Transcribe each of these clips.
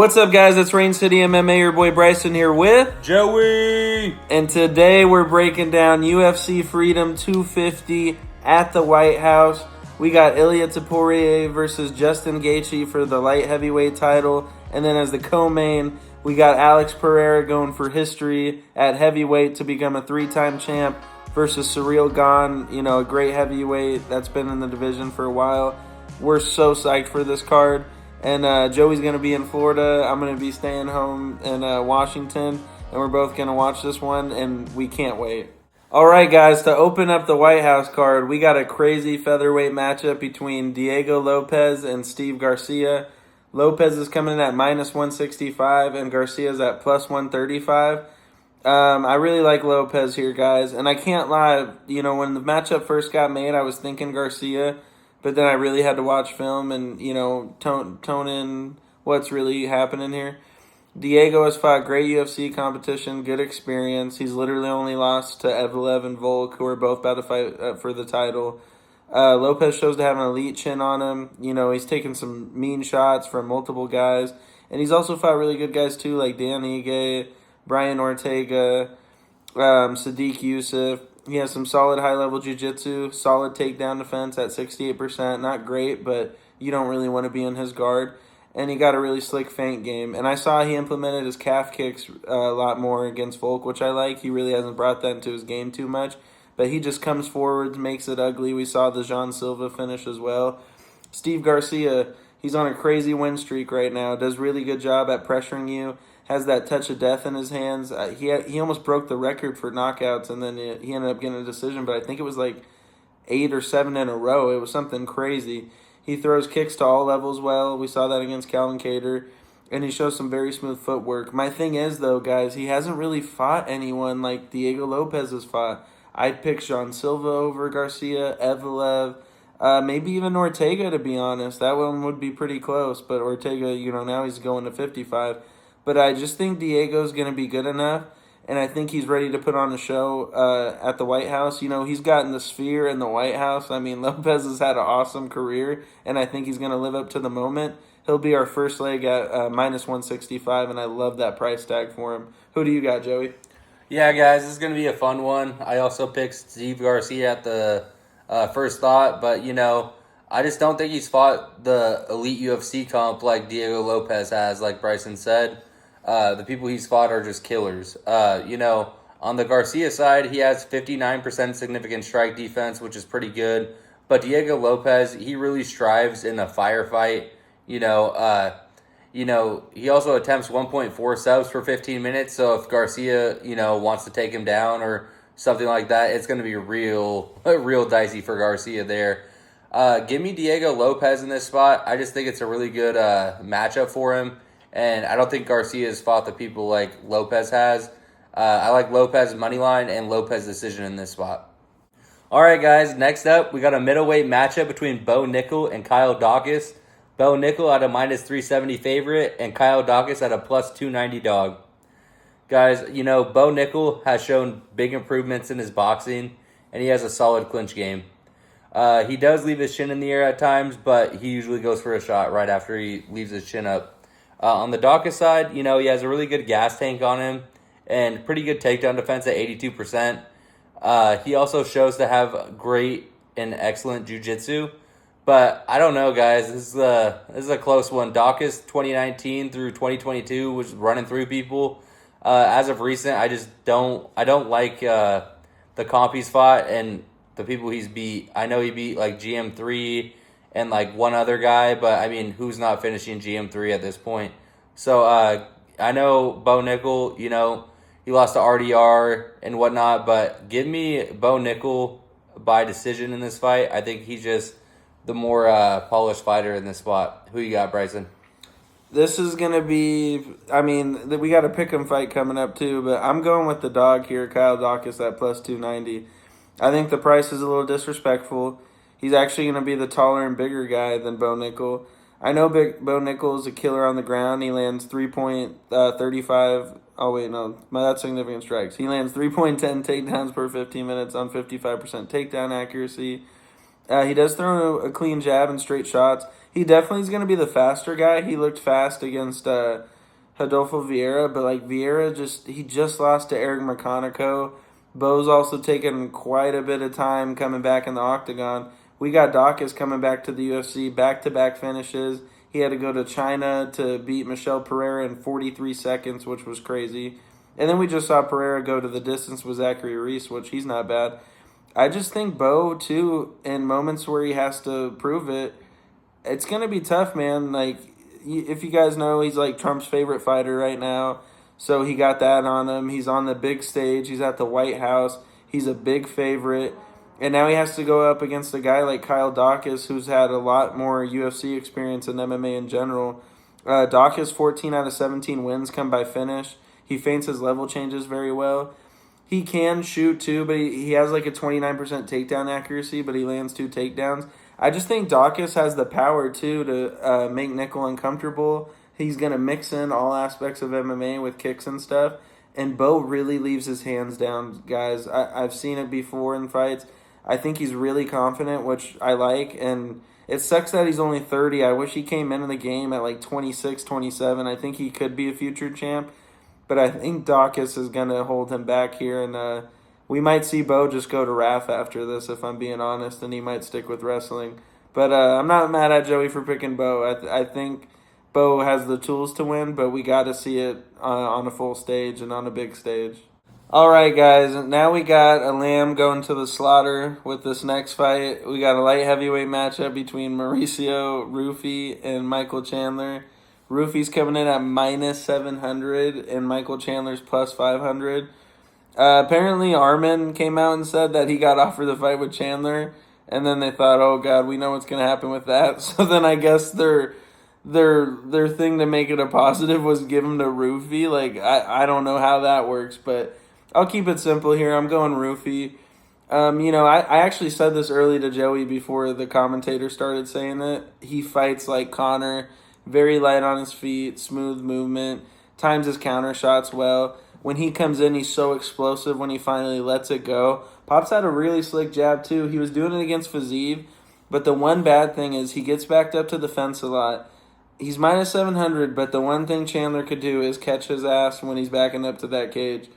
What's up, guys? It's Rain City MMA. Your boy Bryson here with Joey. And today we're breaking down UFC Freedom 250 at the White House. We got IliaTopuria versus Justin Gaethje for the light heavyweight title. And then as the co-main, we got Alex Pereira going for history at heavyweight to become a three-time champ versus Ciryl Gane, you know, a great heavyweight that's been in the division for a while. We're so psyched for this card. And Joey's going to be in Florida. I'm going to be staying home in Washington. And we're both going to watch this one, and we can't wait. All right, guys, to open up the White House card, we got a crazy featherweight matchup between Diego Lopez and Steve Garcia. Lopez is coming in at minus 165, and Garcia's at plus 135. I really like Lopez here, guys. And I can't lie, you know, when the matchup first got made, I was thinking Garcia. But then I really had to watch film and, you know, tone in what's really happening here. Diego has fought great UFC competition, good experience. He's literally only lost to Evelev and Volk, who are both about to fight for the title. Lopez shows to have an elite chin on him. You know, he's taken some mean shots from multiple guys. And he's also fought really good guys, too, like Dan Ige, Brian Ortega, Sadiq Youssef. He has some solid high-level jiu-jitsu, solid takedown defense at 68%. Not great, but you don't really want to be in his guard. And he got a really slick feint game. And I saw he implemented his calf kicks a lot more against Volk, which I like. He really hasn't brought that into his game too much. But he just comes forward, makes it ugly. We saw the Jean Silva finish as well. Steve Garcia, he's on a crazy win streak right now. Does a really good job at pressuring you. Has that touch of death in his hands. He almost broke the record for knockouts, and then he ended up getting a decision, but I think it was like 8 or 7 in a row. It was something crazy. He throws kicks to all levels well. We saw that against Calvin Kattar, and he shows some very smooth footwork. My thing is, though, guys, he hasn't really fought anyone like Diego Lopez has fought. I'd pick Jean Silva over Garcia, Evelev, maybe even Ortega, to be honest. That one would be pretty close, but Ortega, you know, now he's going to 55. But I just think Diego's going to be good enough, and I think he's ready to put on a show at the White House. You know, he's gotten the Sphere in the White House. I mean, Lopez has had an awesome career, and I think he's going to live up to the moment. He'll be our first leg at minus 165, and I love that price tag for him. Who do you got, Joey? Yeah, guys, this is going to be a fun one. I also picked Steve Garcia at the first thought, but, you know, I just don't think he's fought the elite UFC comp like Diego Lopez has, like Bryson said. The people he's fought are just killers. You know, on the Garcia side, he has 59% significant strike defense, which is pretty good. But Diego Lopez, he really strives in a firefight. You know, he also attempts 1.4 subs for 15 minutes. So if Garcia, you know, wants to take him down or something like that, it's going to be real dicey for Garcia there. Give me Diego Lopez in this spot. I just think it's a really good matchup for him. And I don't think Garcia has fought the people like Lopez has. I like Lopez money line and Lopez decision in this spot. All right, guys. Next up, we got a middleweight matchup between Bo Nickel and Kyle Daukaus. Bo Nickel at a minus 370 favorite and Kyle Daukaus at a plus 290 dog. Guys, you know, Bo Nickel has shown big improvements in his boxing, and he has a solid clinch game. He does leave his chin in the air at times, but he usually goes for a shot right after he leaves his chin up. On the Daukaus side, you know, he has a really good gas tank on him and pretty good takedown defense at 82%. He also shows to have great and excellent jiu-jitsu. But I don't know, guys. This is a close one. Daukaus 2019 through 2022 was running through people. As of recent, I don't like the comp he's fought and the people he's beat. I know he beat like GM3 and like one other guy, but I mean, who's not finishing GM3 at this point? So I know Bo Nickel, you know, he lost to RDR and whatnot, but give me Bo Nickel by decision in this fight. I think he's just the more polished fighter in this spot. Who you got, Bryson? This is going to be, I mean, we got a pick'em fight coming up too, but I'm going with the dog here, Kyle Daukaus at plus 290. I think the price is a little disrespectful. He's actually going to be the taller and bigger guy than Bo Nickel. I know Bo Nickel is a killer on the ground. He lands 3.35. Oh, wait, no. That's significant strikes. He lands 3.10 takedowns per 15 minutes on 55% takedown accuracy. He does throw a clean jab and straight shots. He definitely is going to be the faster guy. He looked fast against Rodolfo Vieira, but like Vieira he just lost to Eric McConaughey. Bo's also taken quite a bit of time coming back in the octagon. We got Dawkins coming back to the UFC, back-to-back finishes. He had to go to China to beat Michel Pereira in 43 seconds, which was crazy. And then we just saw Pereira go to the distance with Zachary Reese, which he's not bad. I just think Bo, too, in moments where he has to prove it, it's going to be tough, man. Like, if you guys know, he's like Trump's favorite fighter right now. So he got that on him. He's on the big stage. He's at the White House. He's a big favorite. And now he has to go up against a guy like Kyle Dawkins, who's had a lot more UFC experience in MMA in general. Dawkins, 14 out of 17 wins come by finish. He feints his level changes very well. He can shoot too, but he has like a 29% takedown accuracy, but he lands 2 takedowns. I just think Dawkins has the power too to make Nickel uncomfortable. He's going to mix in all aspects of MMA with kicks and stuff. And Bo really leaves his hands down, guys. I've seen it before in fights. I think he's really confident, which I like. And it sucks that he's only 30. I wish he came into the game at like 26, 27. I think he could be a future champ. But I think Dawkins is going to hold him back here. And we might see Bo just go to RAF after this, if I'm being honest. And he might stick with wrestling. But I'm not mad at Joey for picking Bo. I think Bo has the tools to win, but we got to see it on a full stage and on a big stage. All right, guys. Now we got a lamb going to the slaughter with this next fight. We got a light heavyweight matchup between Mauricio Rufy and Michael Chandler. Rufy's coming in at minus 700 and Michael Chandler's plus 500. Apparently, Armin came out and said that he got offered the fight with Chandler, and then they thought, oh, God, we know what's going to happen with that. So then I guess their thing to make it a positive was give him to Rufy. Like, I don't know how that works, but I'll keep it simple here. I'm going Rufy. I actually said this early to Joey before the commentator started saying it. He fights like Conor, very light on his feet, smooth movement, times his counter shots well. When he comes in, he's so explosive when he finally lets it go. Pop's had a really slick jab, too. He was doing it against Fiziev, but the one bad thing is he gets backed up to the fence a lot. He's minus 700, but the one thing Chandler could do is catch his ass when he's backing up to that cage.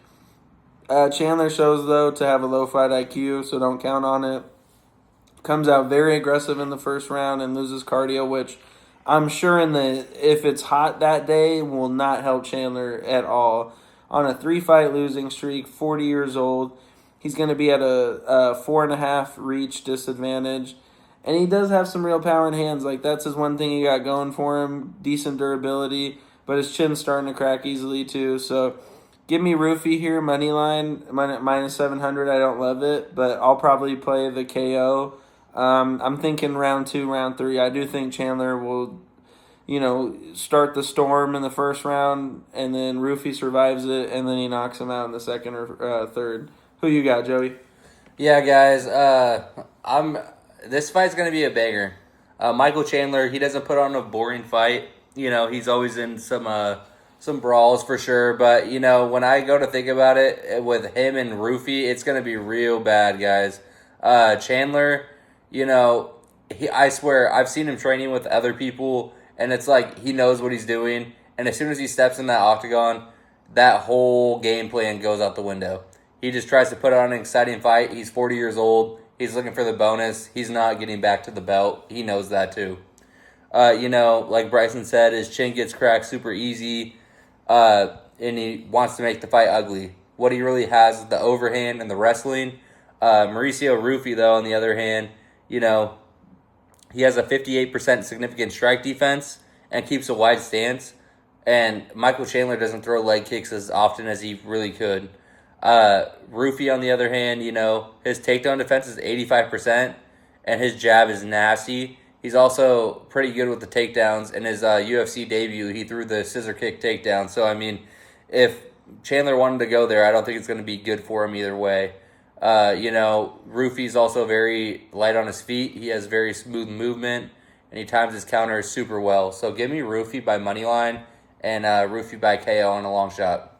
Chandler shows, though, to have a low fight IQ, so don't count on it. Comes out very aggressive in the first round and loses cardio, which I'm sure if it's hot that day will not help Chandler at all. On a 3-fight losing streak, 40 years old, he's going to be at a 4.5 reach disadvantage. And he does have some real power in hands. Like, that's his one thing he got going for him. Decent durability. But his chin's starting to crack easily, too. So, give me Rufy here, money line, minus 700. I don't love it. But I'll probably play the KO. I'm thinking round 2, round 3. I do think Chandler will, start the storm in the first round. And then Rufy survives it. And then he knocks him out in the second or third. Who you got, Joey? Yeah, guys. This fight's going to be a banger. Michael Chandler, he doesn't put on a boring fight. He's always in some brawls for sure. But, when I go to think about it, with him and Rufy, it's going to be real bad, guys. Chandler, I swear, I've seen him training with other people, and it's like he knows what he's doing. And as soon as he steps in that octagon, that whole game plan goes out the window. He just tries to put on an exciting fight. He's 40 years old. He's looking for the bonus. He's not getting back to the belt. He knows that too. Like Bryson said, his chin gets cracked super easy, and he wants to make the fight ugly. What he really has is the overhand and the wrestling. Mauricio Rufy, though, on the other hand, he has a 58% significant strike defense and keeps a wide stance. And Michael Chandler doesn't throw leg kicks as often as he really could. Rufy, on the other hand, his takedown defense is 85%, and his jab is nasty. He's also pretty good with the takedowns. In his UFC debut, he threw the scissor kick takedown. So, if Chandler wanted to go there, I don't think it's going to be good for him either way. Rufy's also very light on his feet. He has very smooth movement, and he times his counters super well. So, give me Rufy by money line and Rufy by KO on a long shot.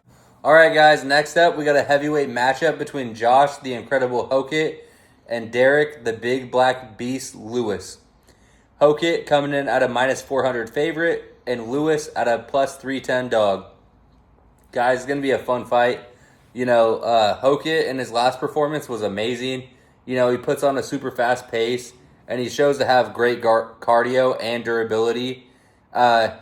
All right, guys, next up, we got a heavyweight matchup between Josh, the Incredible Hokit, and Derek, the Big Black Beast Lewis. Hokit coming in at a minus 400 favorite, and Lewis at a plus 310 dog. Guys, it's going to be a fun fight. Hokit in his last performance was amazing. He puts on a super fast pace, and he shows to have great cardio and durability.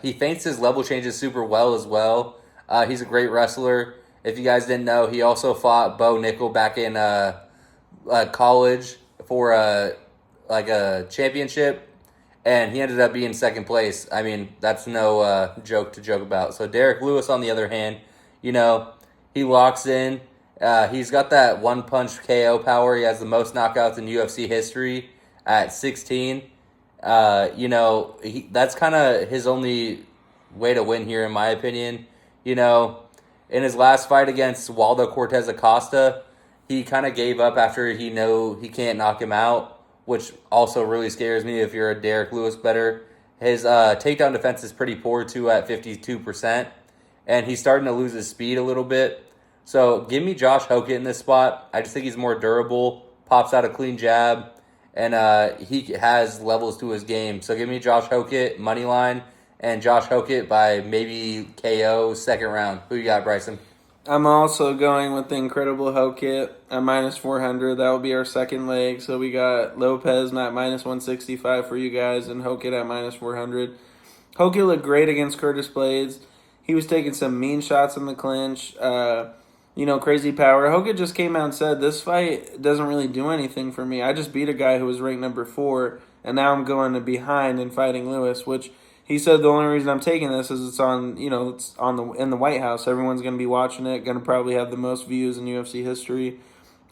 He feints his level changes super well as well. He's a great wrestler. If you guys didn't know, he also fought Bo Nickel back in college for a championship, and he ended up being second place. I mean, that's no joke to joke about. So Derek Lewis, on the other hand, he locks in. He's got that one-punch KO power. He has the most knockouts in UFC history at 16. That's kind of his only way to win here, in my opinion. In his last fight against Waldo Cortez Acosta, he kind of gave up after he can't knock him out, which also really scares me if you're a Derek Lewis bettor. His takedown defense is pretty poor, too, at 52%, and he's starting to lose his speed a little bit. So give me Josh Hokit in this spot. I just think he's more durable, pops out a clean jab, and he has levels to his game. So give me Josh Hokit, money line, and Josh Hokit by maybe KO second round. Who you got, Bryson? I'm also going with the incredible Hokit at minus 400. That will be our second leg. So we got Lopez at minus 165 for you guys, and Hokit at minus 400. Hokit looked great against Curtis Blades. He was taking some mean shots in the clinch. Crazy power. Hokit just came out and said, this fight doesn't really do anything for me. I just beat a guy who was ranked number 4, and now I'm going to behind and fighting Lewis, which he said the only reason I'm taking this is it's in the White House. Everyone's going to be watching it, going to probably have the most views in UFC history.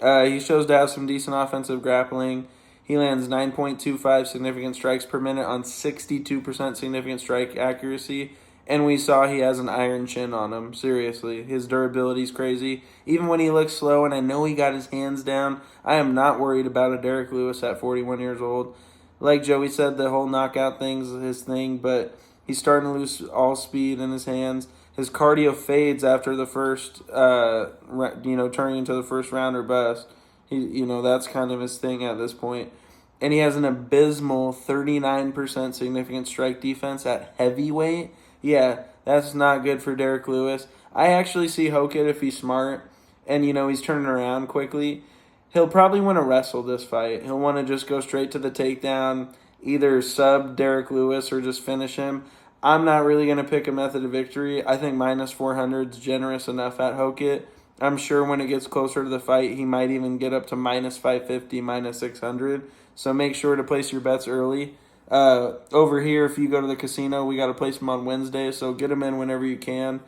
He shows to have some decent offensive grappling. He lands 9.25 significant strikes per minute on 62% significant strike accuracy. And we saw he has an iron chin on him. Seriously, his durability is crazy. Even when he looks slow, and I know he got his hands down, I am not worried about a Derek Lewis at 41 years old. Like Joey said, the whole knockout thing's his thing, but he's starting to lose all speed in his hands. His cardio fades after the first, turning into the first round or bust. That's kind of his thing at this point. And he has an abysmal 39% significant strike defense at heavyweight. Yeah, that's not good for Derek Lewis. I actually see Hokit, if he's smart and, he's turning around quickly, he'll probably want to wrestle this fight. He'll want to just go straight to the takedown, either sub Derek Lewis or just finish him. I'm not really going to pick a method of victory. I think minus 400 is generous enough at Hokit. I'm sure when it gets closer to the fight, he might even get up to minus 550, minus 600. So make sure to place your bets early. Over here, if you go to the casino, we got to place them on Wednesday, so get them in whenever you can.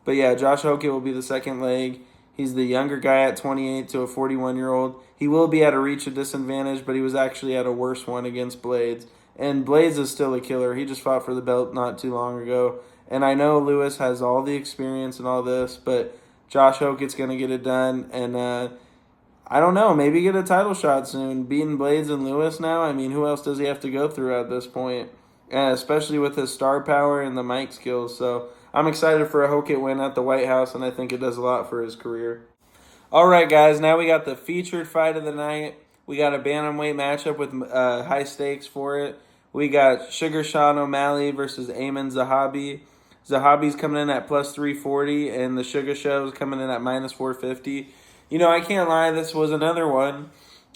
But yeah, Josh Hokit will be the second leg. He's the younger guy at 28 to a 41-year-old. He will be at a reach of disadvantage, but he was actually at a worse one against Blades. And Blades is still a killer. He just fought for the belt not too long ago. And I know Lewis has all the experience and all this, but Josh Hokit's going to get it done. And I don't know, maybe get a title shot soon. Beating Blades and Lewis now, I mean, who else does he have to go through at this point? Especially with his star power and the mic skills. So I'm excited for a Hokit win at the White House, and I think it does a lot for his career. All right, guys, now we got the featured fight of the night. We got a bantamweight matchup with high stakes for it. We got Sugar Sean O'Malley versus Ayman Zahabi. Zahabi's coming in at plus 340, and the Sugar Show's coming in at minus 450. I can't lie, this was another one,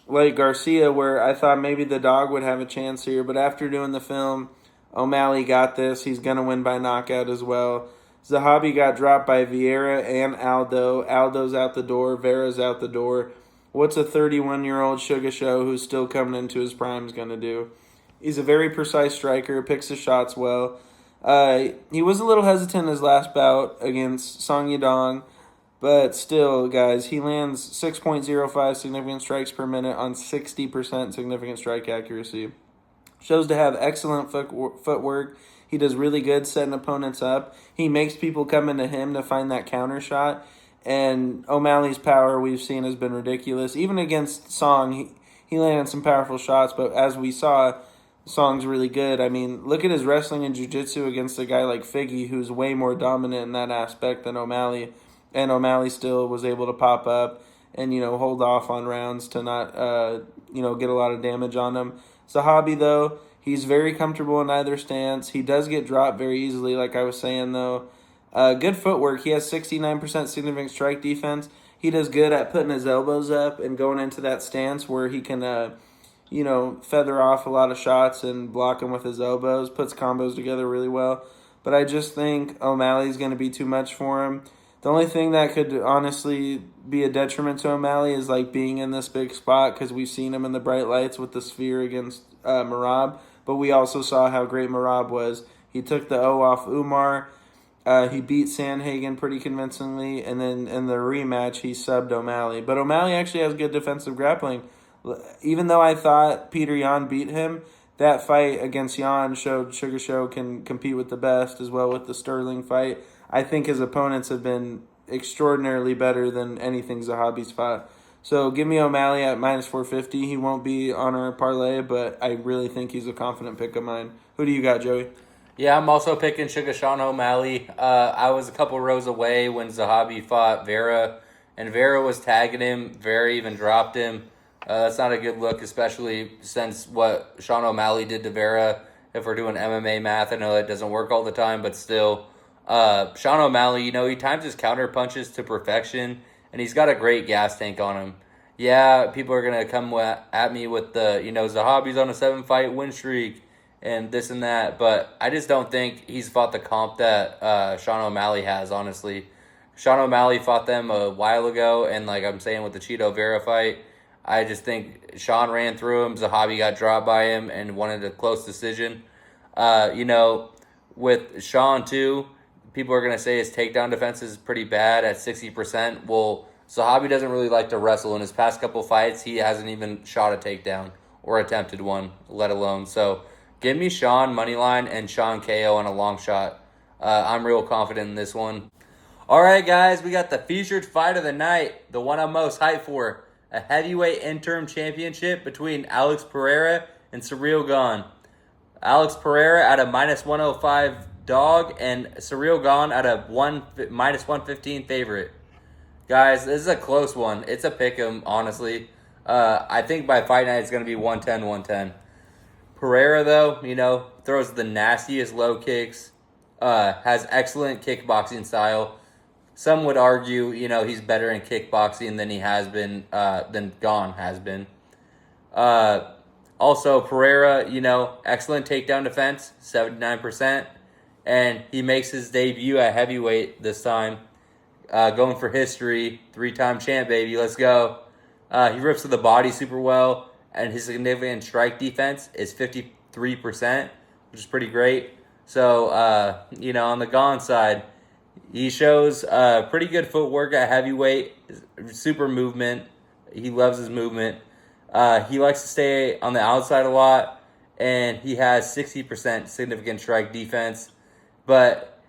like Garcia, where I thought maybe the dog would have a chance here, but after doing the film, O'Malley got this. He's going to win by knockout as well. Zahabi got dropped by Vieira and Aldo. Aldo's out the door. Vieira's out the door. What's a 31-year-old Sugar Show who's still coming into his prime going to do? He's a very precise striker, picks his shots well. He was a little hesitant in his last bout against Song Yadong, but still, guys, he lands 6.05 significant strikes per minute on 60% significant strike accuracy. Shows to have excellent footwork. He does really good setting opponents up. He makes people come into him to find that counter shot. And O'Malley's power we've seen has been ridiculous. Even against Song, he landed some powerful shots, but as we saw, Song's really good. I mean, look at his wrestling and jiu-jitsu against a guy like Figgy, who's way more dominant in that aspect than O'Malley. And O'Malley still was able to pop up and, hold off on rounds to not, get a lot of damage on him. Zahabi, though, He's very comfortable in either stance. He does get dropped very easily, like I was saying, though. Good footwork. He has 69% significant strike defense. He does good at putting his elbows up and going into that stance where he can, feather off a lot of shots and block them with his elbows. Puts combos together really well. But I just think O'Malley's going to be too much for him. The only thing that could honestly be a detriment to O'Malley is like being in this big spot, because we've seen him in the bright lights with the sphere against Merab. But we also saw how great Merab was. He took the O off Umar. He beat Sandhagen pretty convincingly, and then in the rematch, he subbed O'Malley. But O'Malley actually has good defensive grappling. Even though I thought Peter Yan beat him, that fight against Yan showed Sugar Show can compete with the best, as well with the Sterling fight. I think his opponents have been extraordinarily better than anything Zahabi's fought. So give me O'Malley at minus 450. He won't be on our parlay, but I really think he's a confident pick of mine. Who do you got, Joey? Yeah, I'm also picking Sugar Sean O'Malley. I was a couple rows away when Zahabi fought Vera, and Vera was tagging him. Vera even dropped him. That's not a good look, especially since what Sean O'Malley did to Vera. If we're doing MMA math, I know that doesn't work all the time, but still. Sean O'Malley, he times his counter punches to perfection, and he's got a great gas tank on him. Yeah, people are going to come at me with the, Zahabi's on a 7-fight win streak and this and that, but I just don't think he's fought the comp that Sean O'Malley has, honestly. Sean O'Malley fought them a while ago, and like I'm saying with the Cheeto Vera fight, I just think Sean ran through him, Zahabi got dropped by him, and wanted a close decision. With Sean, too, people are going to say his takedown defense is pretty bad at 60%. Well, Zahabi doesn't really like to wrestle. In his past couple fights, he hasn't even shot a takedown or attempted one, let alone. So give me Sean moneyline and Sean KO on a long shot. I'm real confident in this one. All right, guys, we got the featured fight of the night, the one I'm most hyped for, a heavyweight interim championship between Alex Pereira and Ciryl Gane. Alex Pereira at a minus 105 dog, and Ciryl Gane at a minus 115 favorite. Guys, this is a close one. It's a pick'em, honestly. I think by fight night it's going to be 110-110. Pereira, though, throws the nastiest low kicks, has excellent kickboxing style. Some would argue, he's better in kickboxing than he has been, than Gane has been. Also, Pereira, excellent takedown defense, 79%. And he makes his debut at heavyweight this time. Going for history, 3-time champ, baby. Let's go. He rips to the body super well, and his significant strike defense is 53%, which is pretty great. So, on the Gane side, he shows pretty good footwork at heavyweight, super movement. He loves his movement. He likes to stay on the outside a lot, and he has 60% significant strike defense. But,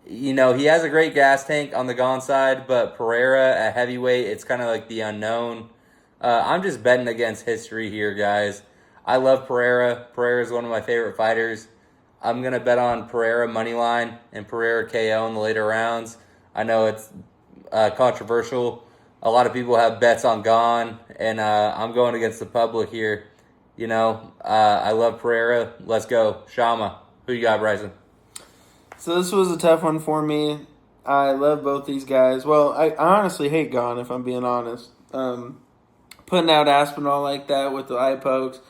he has a great gas tank on the Gane side, but Pereira at heavyweight, it's kind of like the unknown. I'm just betting against history here, guys. I love Pereira. Pereira is one of my favorite fighters. I'm going to bet on Pereira moneyline and Pereira KO in the later rounds. I know it's controversial. A lot of people have bets on Gane, and I'm going against the public here. I love Pereira. Let's go. Shama, who you got, Bryson? So this was a tough one for me. I love both these guys. Well, I honestly hate Gane, if I'm being honest. Putting out Aspinall like that with the eye pokes.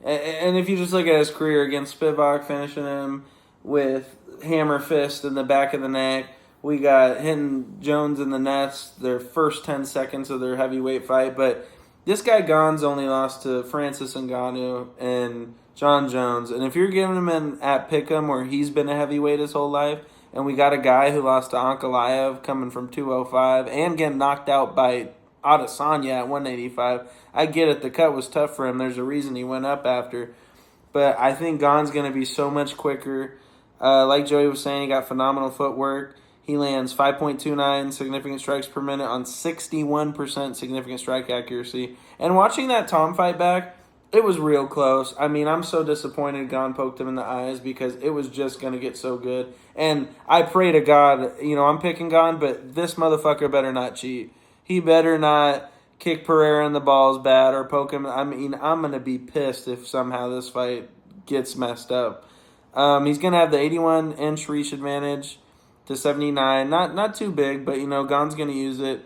And if you just look at his career against Spivak, finishing him with hammer fist in the back of the neck. We got hitting Jones in the nets their first 10 seconds of their heavyweight fight. But this guy Gane's only lost to Francis Ngannou and John Jones. And if you're giving him at Pick'em where he's been a heavyweight his whole life, and we got a guy who lost to Ankalaev coming from 205 and getting knocked out by Adesanya at 185. I get it. The cut was tough for him. There's a reason he went up after. But I think Gane's going to be so much quicker. Like Joey was saying, he got phenomenal footwork. He lands 5.29 significant strikes per minute on 61% significant strike accuracy. And watching that Tom fight back, it was real close. I mean, I'm so disappointed Gane poked him in the eyes because it was just going to get so good. And I pray to God, I'm picking Gane, but this motherfucker better not cheat. He better not kick Pereira in the balls bad or poke him. I mean, I'm going to be pissed if somehow this fight gets messed up. He's going to have the 81-inch reach advantage to 79. Not too big, but, Gane's going to use it.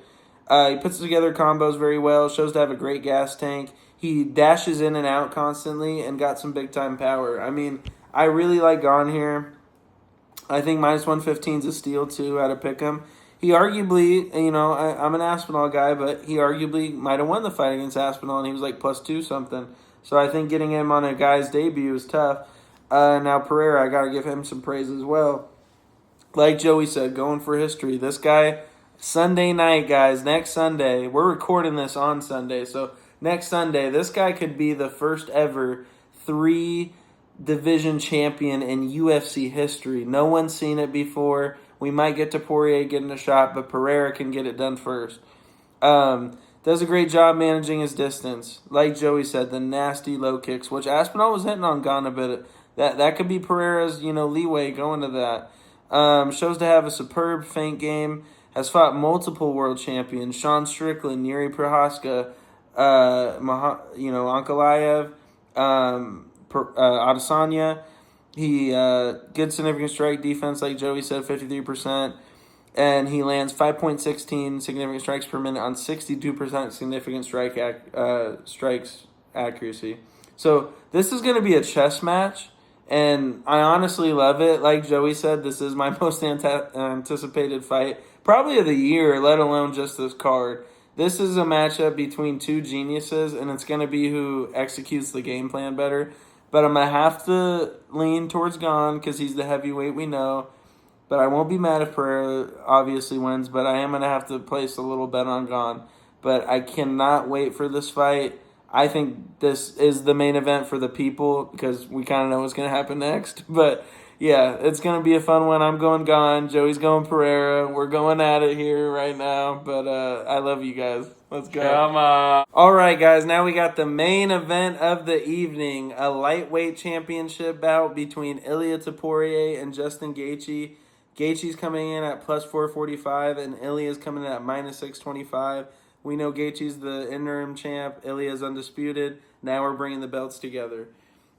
He puts together combos very well, shows to have a great gas tank. He dashes in and out constantly and got some big-time power. I mean, I really like Gane here. I think minus 115 is a steal, too, out of Pick'em. He arguably, I'm an Aspinall guy, but he arguably might have won the fight against Aspinall, and he was like plus 2 something. So I think getting him on a guy's debut is tough. Now, Pereira, I got to give him some praise as well. Like Joey said, going for history. This guy, Sunday night, guys, next Sunday, we're recording this on Sunday, so next Sunday, this guy could be the first ever 3-division champion in UFC history. No one's seen it before. We might get Topuria getting a shot, but Pereira can get it done first. Does a great job managing his distance. Like Joey said, the nasty low kicks, which Aspinall was hitting on Gane a bit. That could be Pereira's, leeway going to that. Shows to have a superb feint game. Has fought multiple world champions: Sean Strickland, Yuri Prohaska, Ankalaev, Adesanya. He good significant strike defense, like Joey said, 53%. And he lands 5.16 significant strikes per minute on 62% significant strikes accuracy. So this is going to be a chess match, and I honestly love it. Like Joey said, this is my most anticipated fight, probably of the year, let alone just this card. This is a matchup between two geniuses, and it's going to be who executes the game plan better. But I'm going to have to lean towards Gane because he's the heavyweight we know. But I won't be mad if Pereira obviously wins, but I am going to have to place a little bet on Gane. But I cannot wait for this fight. I think this is the main event for the people because we kind of know what's going to happen next. But, yeah, it's going to be a fun one. I'm going Gane. Joey's going Pereira. We're going at it here right now. But I love you guys. Let's go. Come on. All right, guys. Now we got the main event of the evening. A lightweight championship bout between IliaTopuria and Justin Gaethje. Gaethje's coming in at plus 445, and Ilia's coming in at minus 625. We know Gaethje's the interim champ. Ilia's undisputed. Now we're bringing the belts together.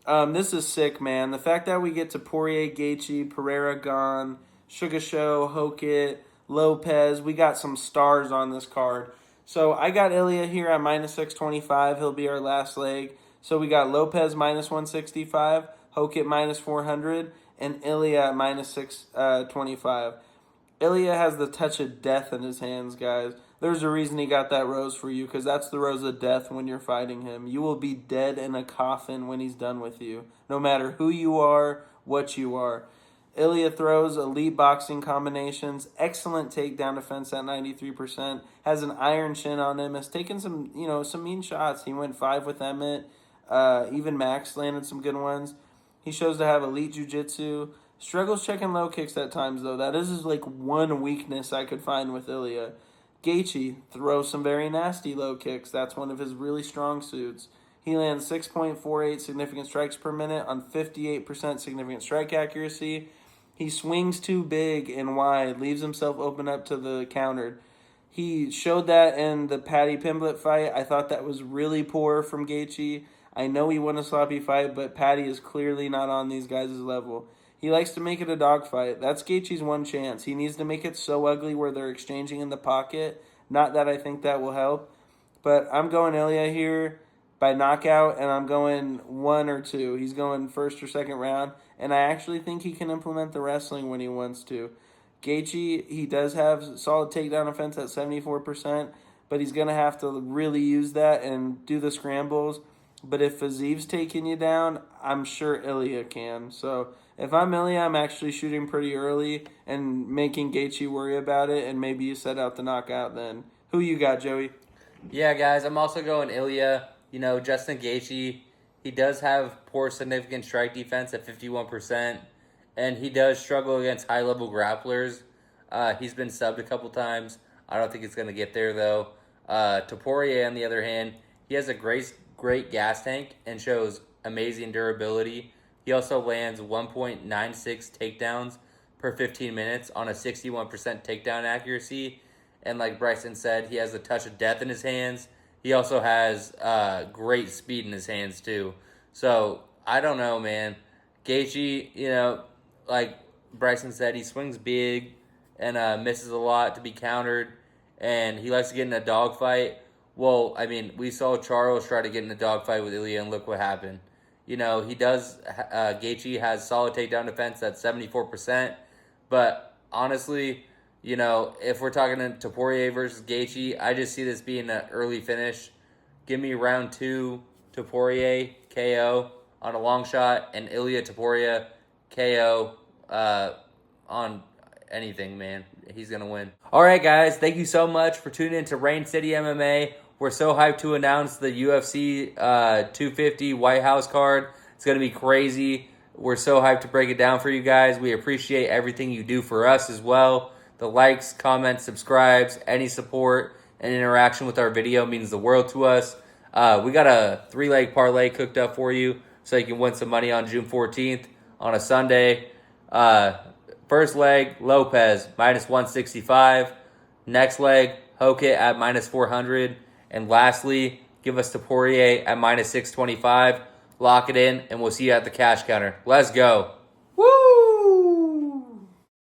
This is sick, man. The fact that we get Topuria, Gaethje, Pereira, Gane, Sugar Show, Hokit, Lopez. We got some stars on this card. So I got Ilia here at minus 625. He'll be our last leg. So we got Lopez minus 165, Hokit minus 400, and Ilia at minus 625. Ilia has the touch of death in his hands, guys. There's a reason he got that rose for you, because that's the rose of death when you're fighting him. You will be dead in a coffin when he's done with you, no matter who you are, what you are. Ilia throws elite boxing combinations, excellent takedown defense at 93%, has an iron chin on him, has taken some mean shots. He went 5 with Emmett. Even Max landed some good ones. He shows to have elite jiu-jitsu. Struggles checking low kicks at times, though. That is like one weakness I could find with Ilia. Gaethje throws some very nasty low kicks. That's one of his really strong suits. He lands 6.48 significant strikes per minute on 58% significant strike accuracy. He swings too big and wide, leaves himself open up to the countered. He showed that in the Paddy Pimblett fight. I thought that was really poor from Gaethje. I know he won a sloppy fight, but Paddy is clearly not on these guys' level. He likes to make it a dogfight. That's Gaethje's one chance. He needs to make it so ugly where they're exchanging in the pocket. Not that I think that will help. But I'm going Ilia here by knockout, and I'm going 1 or 2. He's going first or second round, and I actually think he can implement the wrestling when he wants to. Gaethje, he does have solid takedown offense at 74%, but he's going to have to really use that and do the scrambles. But if Fiziv's taking you down, I'm sure Ilia can. So if I'm Ilia, I'm actually shooting pretty early and making Gaethje worry about it, and maybe you set out the knockout then. Who you got, Joey? Yeah, guys, I'm also going Ilia. Justin Gaethje, he does have poor significant strike defense at 51%, and he does struggle against high-level grapplers. He's been subbed a couple times. I don't think it's going to get there, though. Topuria, on the other hand, he has a great gas tank and shows amazing durability. He also lands 1.96 takedowns per 15 minutes on a 61% takedown accuracy. And like Bryson said, he has a touch of death in his hands. He also has great speed in his hands, too. So I don't know, man. Gaethje, like Bryson said, he swings big and misses a lot to be countered, and he likes to get in a dogfight. Well, I mean, we saw Charles try to get in a dogfight with Ilia, and look what happened. He does. Gaethje has solid takedown defense that's 74%, but honestly, if we're talking Topuria versus Gaethje, I just see this being an early finish. Give me round 2, Topuria KO on a long shot, and IliaTopuria KO on anything, man. He's going to win. All right, guys. Thank you so much for tuning in to Rain City MMA. We're so hyped to announce the UFC 250 White House card. It's going to be crazy. We're so hyped to break it down for you guys. We appreciate everything you do for us as well. The likes, comments, subscribes, any support and interaction with our video means the world to us. We got a 3-leg parlay cooked up for you so you can win some money on June 14th on a Sunday. First leg, Lopez, -165. Next leg, Hokit at -400. And lastly, give us Topuria at -625. Lock it in, and we'll see you at the cash counter. Let's go.